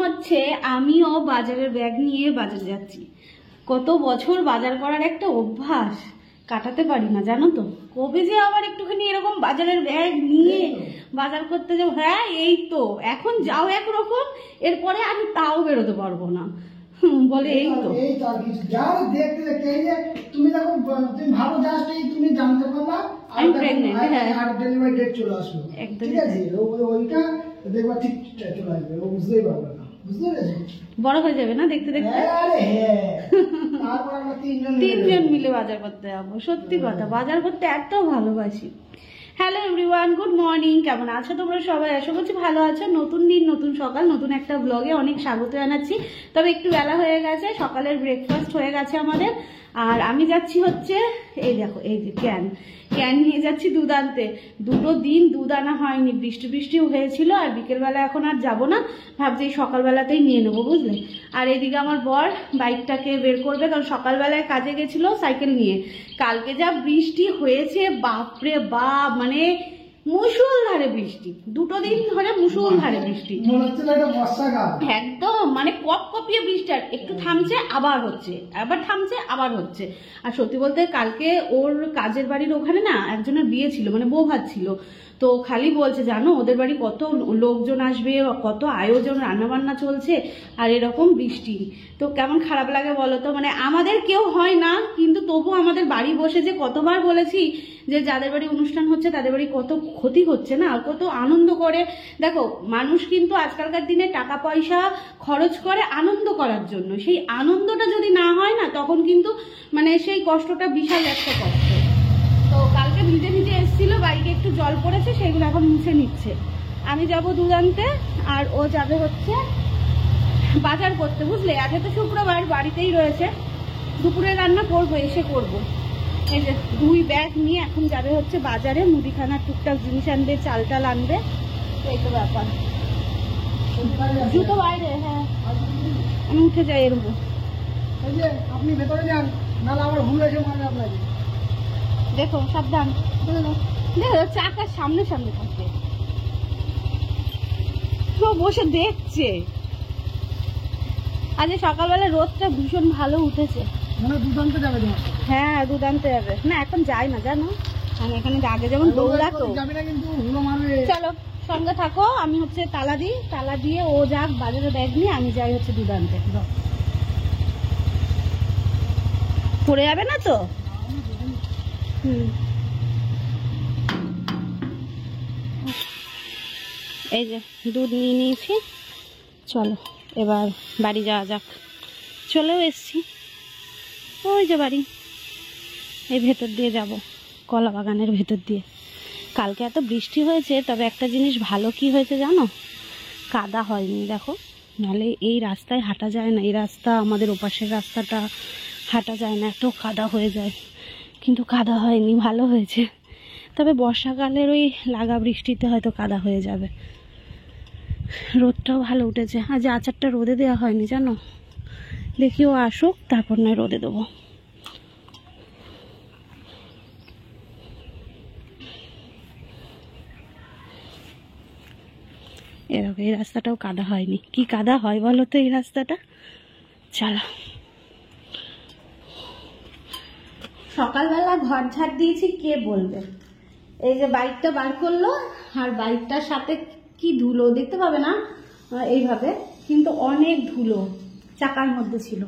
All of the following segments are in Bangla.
হচ্ছে আমিও বাজারের ব্যাগ নিয়ে বাজারে যাচ্ছি। কত বছর বাজার করার একটা অভ্যাস কাটাতে পারি না, জানো তো। কবে যে আবার একটুখানি এরকম বাজারের ব্যাগ নিয়ে বাজার করতে যাও। হ্যাঁ, এই তো এখন যাও একরকম, এরপরে আমি তাও বেরোতে পারবো না। বলে এই তো যাও দেখতে দেখতে এই যে তুমি দেখো, তুমি ভালো জাস্ট এই তুমি জানতে পারলা আমি প্রেগনেন্ট। হ্যাঁ, আর ডেলিভারি ডেট চলে আসলো, ঠিক আছে, ওইটা দেখবা ঠিক চলে আসবে, ও বুঝতেই পারবে না, বুঝতে পেরেছো? বড় হয়ে যাবে না দেখতে দেখতে। আরে হ্যাঁ, তারপর আমরা তিনজন মিলে বাজার করতে যাবো। সত্যি কথা, বাজার করতে এত ভালোবাসি। Hello everyone, good morning. কেমন আছো তোমরা সবাই? আশা করছি ভালো আছো। নতুন দিন, নতুন সকাল, নতুন একটা ব্লগে অনেক স্বাগত জানাচ্ছি। তবে একটু বেলা হয়ে গেছে, সকালের ব্রেকফাস্ট হয়ে গেছে আমাদের। আর আমি যাচ্ছি হচ্ছে, এই দেখো, এই যে ক্যান নিয়ে যাচ্ছি দুধ আনতে। 2 দিন দুধ আনা হয়নি, বৃষ্টিও হয়েছিল। আর বিকেলবেলা এখন আর যাব না, ভাবছি সকালবেলাতেই নিয়ে নেবো, বুঝলে। আর এদিকে আমার বর বাইকটাকে বের করবে, কারণ সকালবেলায় কাজে গেছিল সাইকেল নিয়ে। কালকে যা বৃষ্টি হয়েছে, বাপরে বাপ, মানে মুষলধারে বৃষ্টি। 2 দিন ধরে মুষলধারে বৃষ্টি, একদম মানে কপিয়ে বৃষ্টি। আর একটু থামছে আবার হচ্ছে, আবার থামছে আবার হচ্ছে। আর সত্যি বলতে কালকে ওর কাজের বাড়ির ওখানে না একজনের বিয়ে ছিল, মানে বউ ভাত ছিল। তো খালি বলছে, জানো ওদের বাড়ি কত লোকজন আসবে, কত আয়োজন, রান্নাবান্না চলছে, আর এরকম বৃষ্টি। তো কেমন খারাপ লাগে বলো তো। মানে আমাদের কেউ হয় না, কিন্তু তবু আমাদের বাড়ি বসে যে কতবার বলেছি যে যাদের বাড়ি অনুষ্ঠান হচ্ছে তাদের বাড়ি কত ক্ষতি হচ্ছে না, কত আনন্দ করে। দেখো, মানুষ কিন্তু আজকালকার দিনে টাকা পয়সা খরচ করে আনন্দ করার জন্য। সেই আনন্দটা যদি না হয় না, তখন কিন্তু মানে সেই কষ্টটা বিশাল একটা কষ্ট। তো কালকে ভিজে ভিজে এসেছিল, বাইকে একটু জল পড়েছে, সেগুলো এখন মুছে নিচ্ছে। আমি যাব দুধ আনতে, আর ও যাবে হচ্ছে বাজার করতে, বুঝলে। আজকে তো শুক্রবার, বাড়িতেই রয়েছে। দুপুরে রান্না করবো, এসে করবো। এই যে 2 ব্যাগ নিয়ে এখন যাবে হচ্ছে বাজারে, মুদিখানার টুকটাক জিনিস আনবে, চাল টাল আনবে। এই তো ব্যাপার। জুতো বাইরে, হ্যাঁ আমি উঠে যাই এর উপর। আপনি ভেতরে যান, নাহলে আবার ভুল হয়েছে মানে আপনাকে। দেখো সাবধান, দেখো চাকার সামনে সামনে থাকবে। ও বসে দেখছে। আজ সকালবেলা রোদটা ভীষণ ভালো উঠেছে। মনে দুধ আনতে যাবে তোমার? হ্যাঁ, দুধ আনতে যাবে। না এখন যাই না, জানো, আমি এখানে আগে যেমন দৌড়াতো। যাবে না কিন্তু, হুলো মারবে। চলো সঙ্গে থাকো, আমি হচ্ছে তালা দিই, তালা দিয়ে ও যাক বাজারে ব্যাগ নিয়ে, আমি যাই হচ্ছে দুধ আনতে। পড়ে যাবে না তো? এই যে দুধ নিয়ে নিয়েছি, চলো এবার বাড়ি যাওয়া যাক। চলেও এসছি, ওই যে বাড়ি, এই ভেতর দিয়ে যাব, কলা বাগানের ভেতর দিয়ে। কালকে এত বৃষ্টি হয়েছে, তবে একটা জিনিস ভালো কি হয়েছে জানো, কাদা হয়নি। দেখো, নাহলে এই রাস্তায় হাঁটা যায় না, এই রাস্তা আমাদের ওপাশের রাস্তাটা হাঁটা যায় না, এত কাদা হয়ে যায়। কিন্তু কাদা হয়নি, ভালো হয়েছে। তবে বর্ষাকালের ওই লাগা বৃষ্টিতে হয়তো কাদা হয়ে যাবে। রোদটাও ভালো উঠেছে। আজ আচারটা রোদে দেওয়া হয়নি, জানো। দেখি ও আসুক, তারপর নয় রোদে দেবো। এরকম এই রাস্তাটাও কাদা হয়নি। কি কাদা হয় বলো তো এই রাস্তাটা। চলো, সকালবেলা ঘর ঝাড় দিয়েছি, কে বলবে। এই যে বাইকটা বার করলো, আর বাইকটার সাথে কি ধুলো দেখতে পাবে না এইভাবে, কিন্তু অনেক ধুলো চাকার মধ্যে ছিল।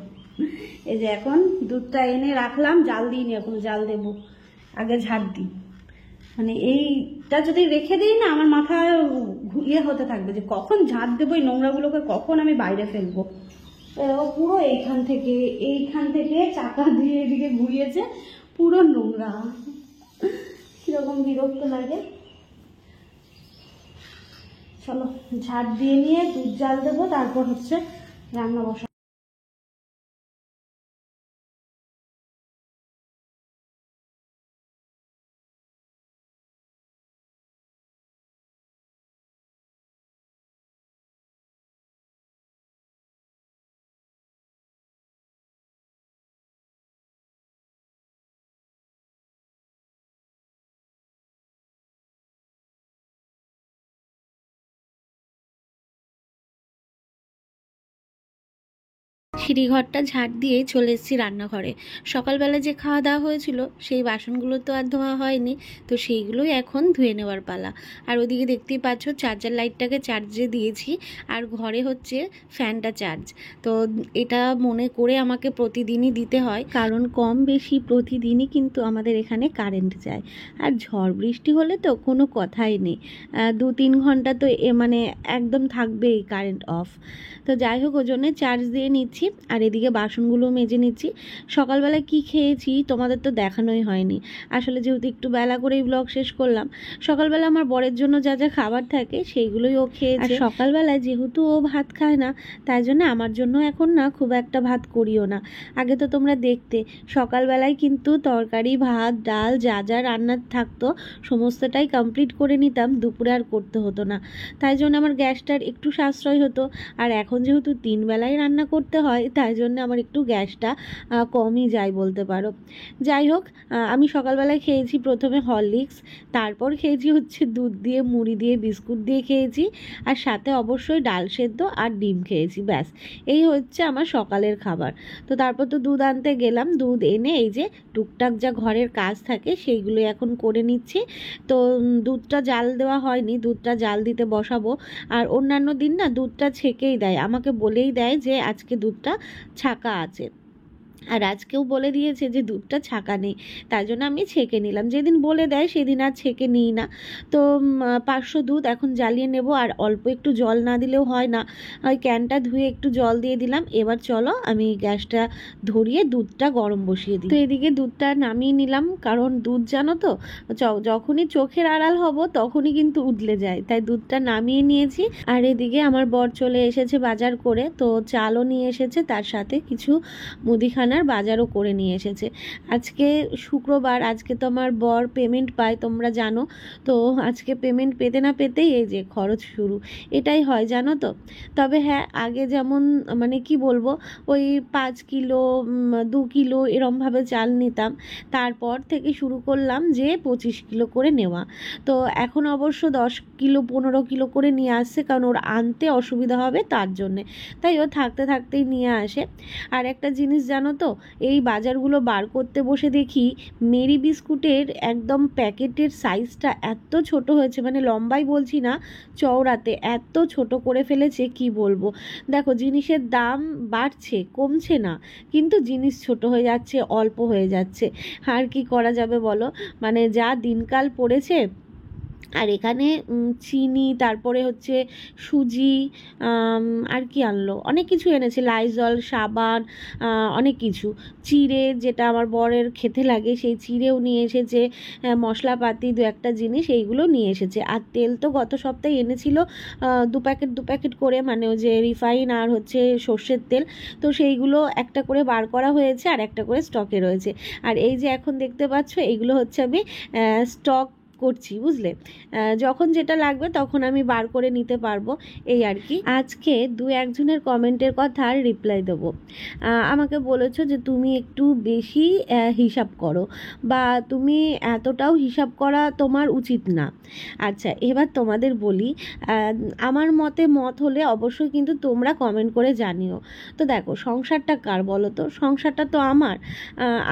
এই যে এখন দুধটা এনে রাখলাম, জাল দিইনি, এখন জাল দেবো, আগে ঝাড় দিই। মানে এইটা যদি রেখে দিই না, আমার মাথা ইয়ে হতে থাকবে যে কখন ঝাড় দেবো, এই নোংরাগুলোকে কখন আমি বাইরে ফেলবো। এরকম পুরো এইখান থেকে চাকা দিয়ে এদিকে ঘুরিয়েছে, পুরো নোংরা, কিরকম বিরক্ত লাগে। চলো ঝাড় দিয়ে নিয়ে দুধ জাল দেবো, তারপর হচ্ছে রান্না বসা। সিঁড়িঘরটা ঝাড় দিয়ে চলে এসেছি রান্নাঘরে। সকালবেলা যে খাওয়া দাওয়া হয়েছিল সেই বাসনগুলো তো আর ধোয়া হয়নি, তো সেইগুলোই এখন ধুয়ে নেওয়ার পালা। আর ওদিকে দেখতেই পাচ্ছ চার্জার লাইটটাকে চার্জে দিয়েছি, আর ঘরে হচ্ছে ফ্যানটা চার্জ। তো এটা মনে করে আমাকে প্রতিদিনই দিতে হয়, কারণ কম বেশি প্রতিদিনই কিন্তু আমাদের এখানে কারেন্ট যায়। আর ঝড় বৃষ্টি হলে তো কোনো কথাই নেই, 2-3 ঘন্টা তো মানে একদম থাকবেই কারেন্ট অফ। তো যাই হোক, ওই জন্যে চার্জ দিয়ে নিচ্ছি, আর এদিকে বাসনগুলো মেজে নিচ্ছি। সকালবেলা কি খেয়েছি তোমাদের তো দেখানোই হয়নি, আসলে যেহেতু একটু বেলা করেই ব্লগ শেষ করলাম। সকালবেলা আমার বরের জন্য যা যা খাবার থাকে সেইগুলোই ও খেয়েছে। আর সকালবেলায় যেহেতু ও ভাত খায় না, তাই জন্য আমার জন্য এখন না খুব একটা ভাত করিও না। আগে তো তোমরা দেখতে সকালবেলায় কিন্তু তরকারি, ভাত, ডাল যা যা রান্নার থাকতো সমস্তটাই কমপ্লিট করে নিতাম, দুপুরে আর করতে হতো না। তাই জন্য আমার গ্যাসটার একটু সাশ্রয় হতো। আর এখন যেহেতু 3 বেলায় রান্না করতে হয়, তাই জন্য আমার একটু গ্যাসটা কমই যায় বলতে পারো। যাই হোক, আমি সকালবেলায় খেয়েছি প্রথমে হরলিক্স, তারপর খেয়েছি হচ্ছে দুধ দিয়ে, মুড়ি দিয়ে, বিস্কুট দিয়ে খেয়েছি, আর সাথে অবশ্যই ডাল সেদ্ধ আর ডিম খেয়েছি। ব্যাস, এই হচ্ছে আমার সকালের খাবার। তো তারপর তো দুধ আনতে গেলাম, দুধ এনে এই যে টুকটাক যা ঘরের কাজ থাকে সেইগুলো এখন করে নিচ্ছি। তো দুধটা জাল দেওয়া হয়নি, দুধটা জাল দিতে বসাবো। আর অন্যান্য দিন না দুধটা ছেঁকেই দেয়, আমাকে বলেই দেয় যে আজকে দুধটা ছাঁকা আছে, আর আজকেও বলে দিয়েছে যে দুধটা ছাঁকা নেই, তাই জন্য আমি ছেঁকে নিলাম। যেদিন বলে দেয় সেদিন আর ছেঁকে নিই না। তো 500 দুধ এখন জ্বালিয়ে নেব, আর অল্প একটু জল না দিলেও হয় না, ওই ক্যানটা ধুয়ে একটু জল দিয়ে দিলাম। এবার চলো আমি গ্যাসটা ধরিয়ে দুধটা গরম বসিয়ে দিই। তো এদিকে দুধটা নামিয়ে নিলাম, কারণ দুধ জানো তো যখনই চোখের আড়াল হব তখনই কিন্তু উতলে যায়, তাই দুধটা নামিয়ে নিয়েছি। আর এদিকে আমার বর চলে এসেছে বাজার করে, তো চালও নিয়ে এসেছে, তার সাথে কিছু মুদিখানা বাজারও করে নিয়ে এসেছে। আজকে শুক্রবার, আজকে তো আমার বর পেমেন্ট পায় তোমরা জানো, তো আজকে পেমেন্ট পেতে না পেতেই এই যে খরচ শুরু, এটাই হয় জানো তো। তবে হ্যাঁ, আগে যেমন মানে কি বলবো, ওই 5 কিলো 2 কিলো এরমভাবে চাল নিতাম, তারপর থেকে শুরু করলাম যে 25 কিলো করে নেওয়া। তো এখন অবশ্য 10 কিলো 15 কিলো করে নিয়ে আসছে, কারণ ওর আনতে অসুবিধা হবে তার জন্যে, তাই ও থাকতে থাকতেই নিয়ে আসে। আর একটা জিনিস জানো তো, এই বাজারগুলো বার করতে বসে দেখি মেরি বিস্কুটের একদম প্যাকেটের সাইজটা এত ছোট হয়েছে, মানে লম্বাই বলছি না, চওড়াতে এত ছোট করে ফেলেছে কি বলবো। দেখো, জিনিসের দাম বাড়ছে, কমছে না, কিন্তু জিনিস ছোট হয়ে যাচ্ছে, অল্প হয়ে যাচ্ছে। আর কি করা যাবে বলো, মানে যা দিনকাল পড়েছে। আর এখানে চিনি, তারপরে হচ্ছে সুজি, আর কি আনলো, অনেক কিছু এনেছে, লাইজল, সাবান, অনেক কিছু, চিড়ে যেটা আমার বরের খেতে লাগে সেই চিড়েও নিয়ে এসেছে, মশলাপাতি 2-1টা জিনিস এইগুলো নিয়ে এসেছে। আর তেল তো গত সপ্তাহে এনেছিল 2 প্যাকেট করে, মানে ওই যে রিফাইন আর হচ্ছে সর্ষের তেল, তো সেইগুলো একটা করে বার করা হয়েছে আর একটা করে স্টকে রয়েছে। আর এই যে এখন দেখতে পাচ্ছ এইগুলো হচ্ছে আমি স্টক করছি, বুঝলে, যখন যেটা লাগবে তখন আমি বার করে নিতে পারবো, এই আর কি। আজকে 2-1 জনের কমেন্টের কথার রিপ্লাই দেবো। আমাকে বলেছো যে তুমি একটু বেশি হিসাব করো, বা তুমি এতটাও হিসাব করা তোমার উচিত না। আচ্ছা, এবার তোমাদের বলি, আমার মত হলে অবশ্যই কিন্তু তোমরা কমেন্ট করে জানিও। তো দেখো, সংসারটা কার বলো তো, সংসারটা তো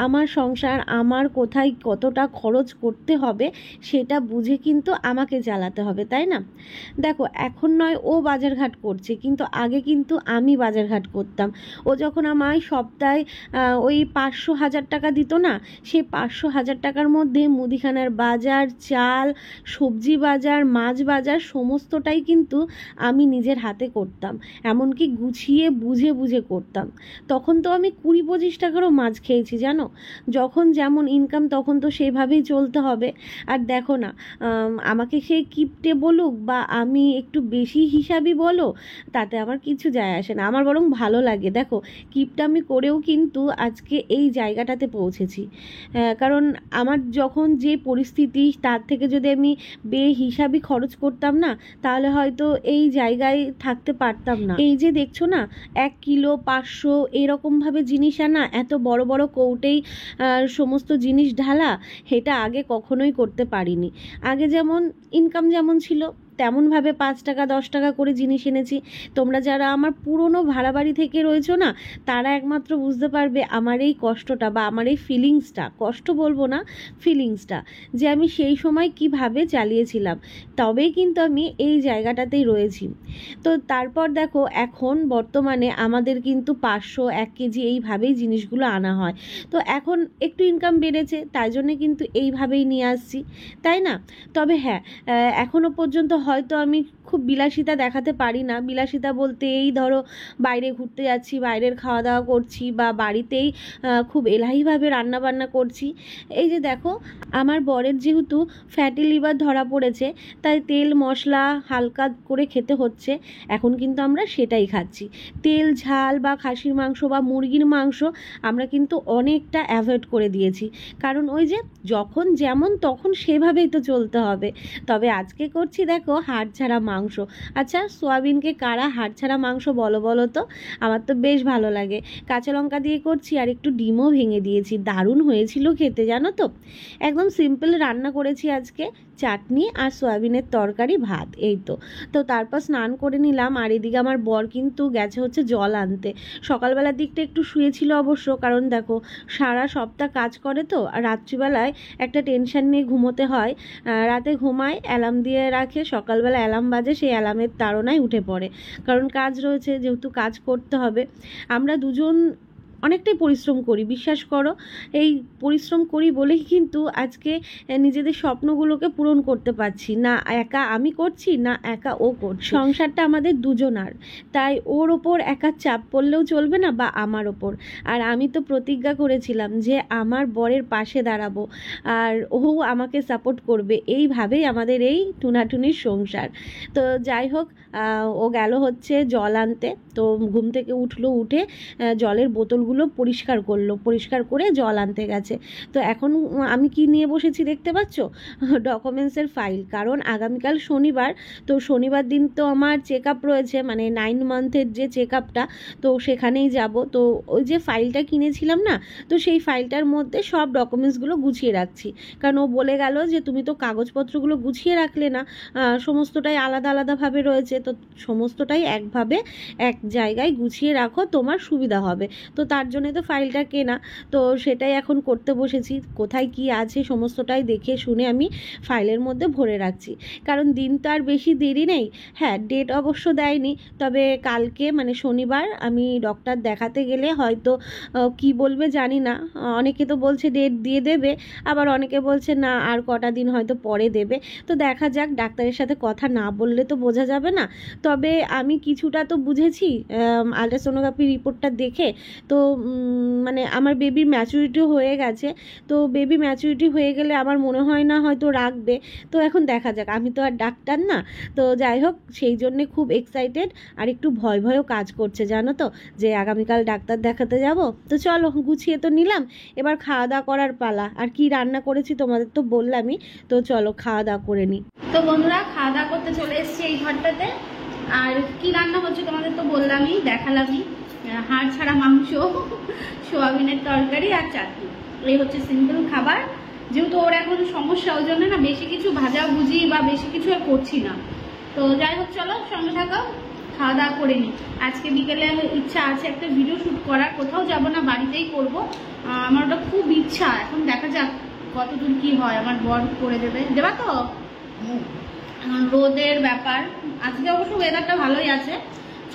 আমার সংসার, আমার কোথায় কতটা খরচ করতে হবে সেটা বুঝে কিন্তু আমাকে চালাতে হবে, তাই না? দেখো, এখন নয় ও বাজারঘাট করছে, কিন্তু আগে কিন্তু আমি বাজারঘাট করতাম। ও যখন আমায় সপ্তাহে ওই 500-1000 টাকা দিত না, সেই 500-1000 টাকার মধ্যে মুদিখানার বাজার, চাল, সবজি বাজার, মাছ বাজার সমস্তটাই কিন্তু আমি নিজের হাতে করতাম, এমনকি গুছিয়ে বুঝে বুঝে করতাম। তখন তো আমি 20-25 টাকারও মাছ খেয়েছি জানো। যখন যেমন ইনকাম তখন তো সেইভাবেই চলতে হবে। আর দেখো না, আমাকে সে কিপটে বলুক বা আমি একটু বেশি হিসাবই বলো, তাতে আমার কিছু যায় আসে না, আমার বরং ভালো লাগে। দেখো, কিপটামি করেও কিন্তু আজকে এই জায়গাটাতে পৌঁছেছি, কারণ আমার যখন যে পরিস্থিতি, তার থেকে যদি আমি বেহিসাবি খরচ করতাম না, তাহলে হয়তো এই জায়গায় থাকতে পারতাম না। এই যে দেখছো না, 1 কিলো 500 এরকমভাবে জিনিস আনা, এত বড় বড় কৌটেই সমস্ত জিনিস ঢালা, এটা আগে কখনোই করতে পারিনি। আগে যেমন ইনকাম যেমন ছিল তেমনভাবে 5 টাকা 10 টাকা করে জিনিস এনেছি। তোমরা যারা আমার পুরনো ভাড়া বাড়ি থেকে রয়েছো না, তারা একমাত্র বুঝতে পারবে আমার এই কষ্টটা বা আমার এই ফিলিংসটা, কষ্ট বলবো না, ফিলিংসটা, যে আমি সেই সময় কিভাবে চালিয়েছিলাম। তবেই কিন্তু আমি এই জায়গাটাতেই রয়েছি। তো তারপর দেখো এখন বর্তমানে আমাদের কিন্তু 500 1 কেজি এইভাবেই জিনিসগুলো আনা হয়। তো এখন একটু ইনকাম বেড়েছে, তাই জন্যে কিন্তু এইভাবেই নিয়ে আসছি, তাই না? তবে হ্যাঁ, এখনও পর্যন্ত হয়তো আমি খুব বিলাসিতা দেখাতে পারি না। বিলাসিতা বলতে এই ধরো বাইরে ঘুরতে যাচ্ছি, বাইরের খাওয়া দাওয়া করছি, বা বাড়িতেই খুব এলাহিভাবে রান্নাবান্না করছি। এই যে দেখো, আমার বরের যেহেতু ফ্যাটি লিভার ধরা পড়েছে, তাই তেল মশলা হালকা করে খেতে হচ্ছে। এখন কিন্তু আমরা সেটাই খাচ্ছি। তেল ঝাল বা খাসির মাংস বা মুরগির মাংস আমরা কিন্তু অনেকটা অ্যাভয়েড করে দিয়েছি, কারণ ওই যে যখন যেমন তখন সেভাবেই তো চলতে হবে। তবে আজকে করছি দেখো হাড় ছাড়া মাংস। আচ্ছা, সোয়াবিনকে কারা হাড় ছাড়া মাংস বলো তো? আমার তো বেশ ভালো লাগে। কাঁচা লঙ্কা দিয়ে করছি আর একটু ডিমও ভেঙে দিয়েছি। দারুণ হয়েছিল খেতে, জানো তো। একদম সিম্পল রান্না করেছি আজকে, চাটনি আর সোয়াবিনের তরকারি, ভাত, এই তো। তো তারপর স্নান করে নিলাম, আর এদিকে আমার বর কিন্তু গেছে হচ্ছে জল আনতে। সকালবেলার দিকটা একটু শুয়েছিল অবশ্য, কারণ দেখো সারা সপ্তাহ কাজ করে তো, আর রাত্রিবেলায় একটা টেনশন নিয়ে ঘুমোতে হয়। রাতে ঘুমায়, অ্যালার্ম দিয়ে রাখে, সকালবেলা অ্যালার্ম বাজে, সেই অ্যালার্মের তাড়নায় উঠে পড়ে, কারণ কাজ রয়েছে, যেহেতু কাজ করতে হবে। আমরা দুজন অনেকটাই পরিশ্রম করি, বিশ্বাস করো। এই পরিশ্রম করি বলেই কিন্তু আজকে নিজেদের স্বপ্নগুলোকে পূরণ করতে পারছি না। একা আমি করছি না, একা ও করছে। সংসারটা আমাদের দুজনার, তাই ওর ওপর একা চাপ পড়লেও চলবে না, বা আমার ওপর। আর আমি তো প্রতিজ্ঞা করেছিলাম যে আমার বরের পাশে দাঁড়াবো, আর ও আমাকে সাপোর্ট করবে। এইভাবেই আমাদের এই টুনাটুনির সংসার। তো যাই হোক, ও গেল হচ্ছে জল আনতে। তো ঘুম থেকে উঠলো, উঠে জলের বোতলগুলো পরিষ্কার করলো, পরিষ্কার করে জল আনতে গেছে। তো এখন আমি কি নিয়ে বসেছি দেখতে পাচ্ছ? ডকুমেন্টসের ফাইল, কারণ আগামীকাল শনিবার। তো শনিবার দিন তো আমার চেক আপ রয়েছে, মানে 9 মান্থের যে চেক আপটা, তো সেখানেই যাব। তো ওই যে ফাইলটা কিনেছিলাম না, তো সেই ফাইলটার মধ্যে সব ডকুমেন্টসগুলো গুছিয়ে রাখছি। কারণ ও বলে গেল যে তুমি তো কাগজপত্রগুলো গুছিয়ে রাখলে না, সমস্তটাই আলাদা আলাদাভাবে রয়েছে, তো সমস্তটাই একভাবে এক জায়গায় গুছিয়ে রাখো, তোমার সুবিধা হবে। তো তার জন্য তো ফাইলটা কেনা, তো সেটাই এখন করতে বসেছি। কোথায় কি আছে সমস্তটাই দেখে শুনে আমি ফাইলের মধ্যে ভরে রাখছি, কারণ দিন তো আর বেশি দেরি নেই। হ্যাঁ, ডেট অবশ্য দেয়নি, তবে কালকে মানে শনিবার আমি ডক্টর দেখাতে গেলে হয়তো কি বলবে জানি না। অনেকে তো বলছে ডেট দিয়ে দেবে, আবার অনেকে বলছে না আর কটা দিন হয়তো পরে দেবে। তো দেখা যাক, ডাক্তারের সাথে কথা না বললে তো বোঝা যাবে না। তবে আমি কিছুটা তো বুঝেছি আলট্রাসোনোগ্রাফি রিপোর্টটা দেখে। তো মানে আমার বেবির ম্যাচুরিটি হয়ে গেছে। তো বেবি ম্যাচুরিটি হয়ে গেলে আমার মনে হয় না হয়তো রাখবে। তো এখন দেখা যাক, আমি তো আর ডাক্তার না। তো যাই হোক, সেই জন্যে খুব এক্সাইটেড, আর একটু ভয় ভয়ও কাজ করছে, জানো তো, যে আগামীকাল ডাক্তার দেখাতে যাব। তো চলো, গুছিয়ে তো নিলাম, এবার খাওয়া দাওয়া করার পালা। আর কি রান্না করেছি তোমাদের তো বললামই, তো চলো খাওয়া দাওয়া করে নিই। তো বন্ধুরা, খাওয়া দাওয়া করতে চলে এসেছি এই ঘরটাতে। আর কি রান্না হচ্ছে তোমাদের তো বললামই, দেখালামই। হাড় ছাড়া মাংস, সোয়াবিনের তরকারি আর চাটনি, এই হচ্ছে সিম্পল খাবার। যেহেতু ওর এখন সমস্যা, ওই জন্য না বেশি কিছু ভাজাভুজি বা বেশি কিছু আর করছি না। তো যাই হোক, চলো সঙ্গে থাকো, খাওয়া দাওয়া করে নিই। আজকে বিকেলে ইচ্ছা আছে একটা ভিডিও শ্যুট করার, কোথাও যাব না, বাড়িতেই করব। আমার ওটা খুব ইচ্ছা, এখন দেখা যাক কতদূর কি হয়। আমার বর করে দেবা তো? রোদের ব্যাপার, আজকে অবশ্য ওয়েদারটা ভালোই আছে।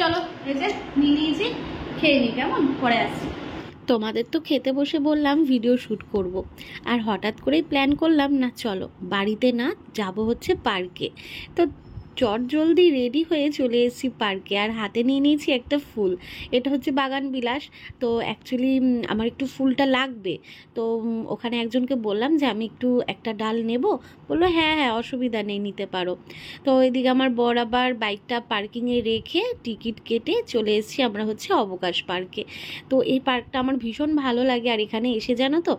চলো, এই যে নিয়ে নিয়েছি, খেয়ে নিই, কেমন পরে আসছি। তোমাদের তো খেতে বসে বললাম ভিডিও শ্যুট করব, আর হঠাৎ করেই প্ল্যান করলাম না চলো বাড়িতে না, যাব হচ্ছে পার্কে। তো চট জলদি রেডি হয়ে চলে এসেছি পার্কে, আর হাতে নিয়ে নিয়েছি একটা ফুল। এটা হচ্ছে বাগান বিলাস। তো অ্যাকচুয়ালি আমার একটু ফুলটা লাগবে। তো ওখানে একজনকে বললাম যে আমি একটু একটা ডাল নেব। বললো হ্যাঁ হ্যাঁ, অসুবিধা নেই, নিতে পারো। তো এদিকে আমার বর আবার বাইকটা পার্কিংয়ে রেখে টিকিট কেটে চলে এসেছি আমরা হচ্ছে অবকাশ পার্কে। তো এই পার্কটা আমার ভীষণ ভালো লাগে, আর এখানে এসে জানো তো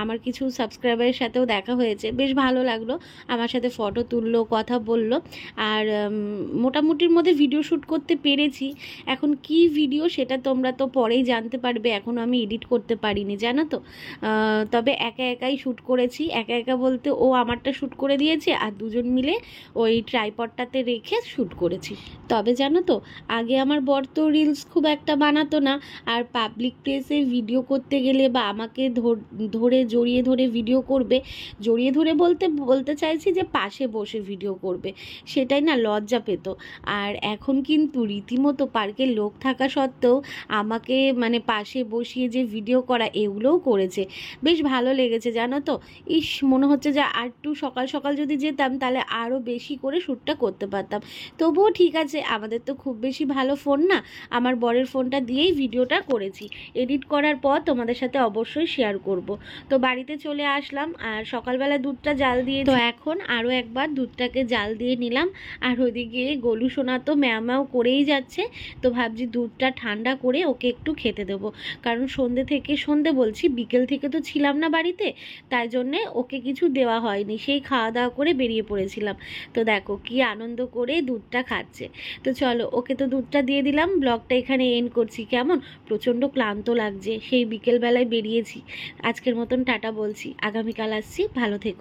আমার কিছু সাবস্ক্রাইবারের সাথেও দেখা হয়েছে, বেশ ভালো লাগলো। আমার সাথে ফটো তুললো, কথা বললো। আর মোটামুটির মধ্যে ভিডিও শ্যুট করতে পেরেছি। এখন কি ভিডিও সেটা তোমরা তো পরেই জানতে পারবে, এখন আমি এডিট করতে পারিনি জানো তো। তবে একা একাই শ্যুট করেছি, একা একা বলতে ও আমারটা শ্যুট করে দিয়েছে আর দুজন মিলে ওই ট্রাইপডটাতে রেখে শ্যুট করেছি। তবে জানো তো আগে আমার বর তো রিলস খুব একটা বানাতো না, আর পাবলিক প্লেসে ভিডিও করতে গেলে বা আমাকে ধরে জড়িয়ে ধরে ভিডিও করবে, জড়িয়ে ধরে বলতে চাইছি যে পাশে বসে ভিডিও করবে, সেটাই না লজ্জা পেত। আর এখন কিন্তু রীতিমতো পার্কের লোক থাকা সত্ত্বেও আমাকে মানে পাশে বসিয়ে যে ভিডিও করা এগুলোও করেছে, বেশ ভালো লেগেছে জানো তো। ইস, মনে হচ্ছে যে আর একটু সকাল সকাল যদি যেতাম তাহলে আরও বেশি করে শ্যুটটা করতে পারতাম। তবুও ঠিক আছে, আমাদের তো খুব বেশি ভালো ফোন না, আমার বরের ফোনটা দিয়েই ভিডিওটা করেছি। এডিট করার পর তোমাদের সাথে অবশ্যই শেয়ার করব। তো বাড়িতে চলে আসলাম আর সকালবেলা দুধটা জাল দিয়ে, তো এখন আরও একবার দুধটাকে জাল দিয়ে নিলাম। আর ওইদিকে গোলু সোনা তো ম্যাও ম্যাও করেই যাচ্ছে, তো ভাবছি দুধটা ঠান্ডা করে ওকে একটু খেতে দেবো, কারণ সন্ধে বলছি বিকেল থেকে তো ছিলাম না বাড়িতে, তাই জন্যে ওকে কিছু দেওয়া হয়নি, সেই খাওয়া দাওয়া করে বেরিয়ে পড়েছিলাম। তো দেখো কি আনন্দ করে দুধটা খাচ্ছে। তো চলো ওকে তো দুধটা দিয়ে দিলাম, ব্লগটা এখানে এন্ড করছি। কেমন প্রচণ্ড ক্লান্ত লাগছে, সেই বিকেলবেলায় বেরিয়েছি। আজকের মতন টাটা বলছি, আগামীকাল আসছি, ভালো থেকো।